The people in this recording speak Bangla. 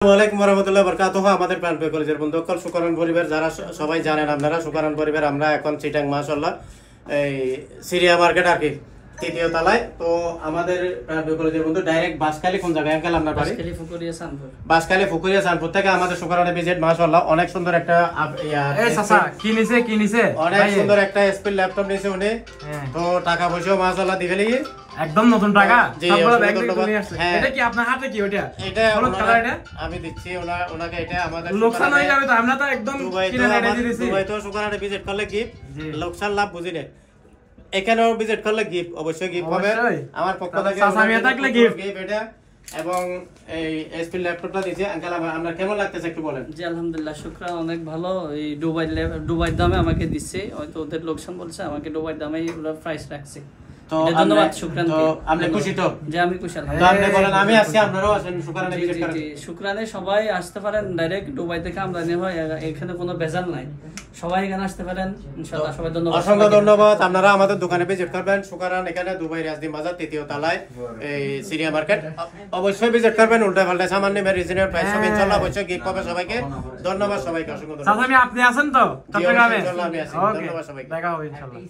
আসসালামু warahmatullahi wabarakatuh আমাদের প্রাণপ্রিয় কলেজের বন্ধু সকল সুকরণ পরিবার যারা সবাই জানেন আপনারা সুকরণ পরিবার আমরা এখন চিটাং মাশাআল্লাহ এই সিরিয়া মার্কেট আর কি তৃতীয় তলায় তো আমাদের প্রাণপ্রিয় কলেজের বন্ধু ডাইরেক্ট বাসখালী কোন জায়গায় আঙ্কেল আপনার বাড়ি বাসখালী ফুকুরিয়া সানপুর থেকে আমাদের সুকরণে ভিজিট মাশাআল্লাহ অনেক সুন্দর একটা এই চাচা কি নিছে অনেক সুন্দর একটা এসপি ল্যাপটপ নিছে উনি তো টাকা পয়সা মাশাআল্লাহ দিবেলি একদম নতুন টাকা সবগুলো ব্যাগ নিয়ে আসছে এটা কি আপনার হাতে কি ওটা এটা হলুদ কালার এটা আমি দিচ্ছি ওনাকে এটা আমাদের লোকসান হয়ে যাবে তো আমরা তো একদম কিনে রেডি দিয়েছি দুবাই তো সুকরণে ভিজিট করলে গিফট লোকসান লাভ বুঝি না এখানেও ভিজিট করলে গিফট অবশ্যই গিফট হবে আমার পক্ষ থেকে সাসামিয়া থাকলে গিফট এটা এবং এই এসপি ল্যাপটপটা দিয়েছে আঙ্কেল আমরা কেমন লাগতেছে একটু বলেন জি আলহামদুলিল্লাহ শুকরান অনেক ভালো এই দুবাই দামে আমাকে দিচ্ছে হয়তো ওদের লোকসান বলছে আমাকে দুবাই দামে ওরা প্রাইস রাখছে তো ধন্যবাদ শুকরান তো আপনি খুশি তো জি আমি খুশি তো আপনি বলেন আমি আছি আপনারাও আছেন শুকরানে ভিজিট করেন শুকরানে সবাই আসতে পারেন ডাইরেক্ট দুবাই থেকে আমদানি হয় এখানে কোনো ভেজাল নাই সবাই এখানে আসতে পারেন ইনশাআল্লাহ সবাই ধন্যবাদ অসংখ্য ধন্যবাদ আপনারা আমাদের দোকানে ভিজিট করবেন শুকরান এখানে দুবাই রাজদিন বাজার তৃতীয় তলায় এই সিরিয়া মার্কেট অবশ্যই ভিজিট করবেন উল্টা পাল্টা সামান নেবেন রিজনেবল প্রাইস হবে ইনশাআল্লাহ অবশ্যই গিফট পাবে সবাইকে ধন্যবাদ সবাইকে অসংখ্য ধন্যবাদ চাচা আপনি আছেন তো চট্টগ্রামে ইনশাআল্লাহ আমি আছি ধন্যবাদ সবাইকে দেখা হবে ইনশাআল্লাহ।